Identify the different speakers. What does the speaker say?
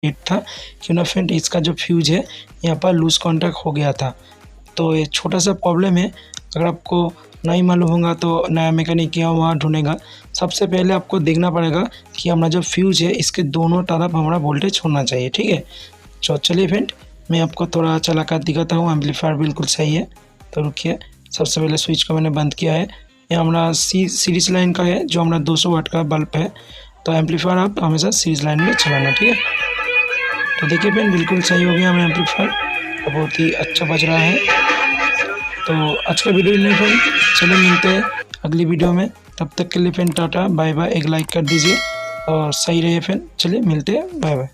Speaker 1: था क्यों ना फ्रेंड इसका जो फ्यूज है यहाँ पर लूज कॉन्टैक्ट हो गया था। तो ये छोटा सा प्रॉब्लम है, अगर आपको नहीं मालूम होगा तो नया मैकेनिक यहाँ वहाँ ढूंढेगा। सबसे पहले आपको देखना पड़ेगा कि हमारा जो फ्यूज है इसके दोनों तरफ हमारा वोल्टेज होना चाहिए, ठीक है। तो चलिए फ्रेंड मैं आपको थोड़ा चला कर दिखाता हूँ। एम्पलीफायर बिल्कुल सही है, तो रुकिए। सबसे पहले स्विच को मैंने बंद किया है। ये हमारा सीरीज लाइन का है, जो हमारा 200 वाट का बल्ब है। तो एम्पलीफायर आप हमेशा सीरीज लाइन में चलाना, ठीक है। तो देखिए फ्रेंड बिल्कुल सही हो गया हमारा एम्पलीफायर, बहुत ही अच्छा बज रहा है। तो आज का वीडियो नहीं फ्रेंड, चलो मिलते हैं अगली वीडियो में। तब तक के लिए फ्रेंड टाटा बाय बाय। एक लाइक कर दीजिए और सही रहिए फ्रेंड। चलिए मिलते हैं, बाय बाय।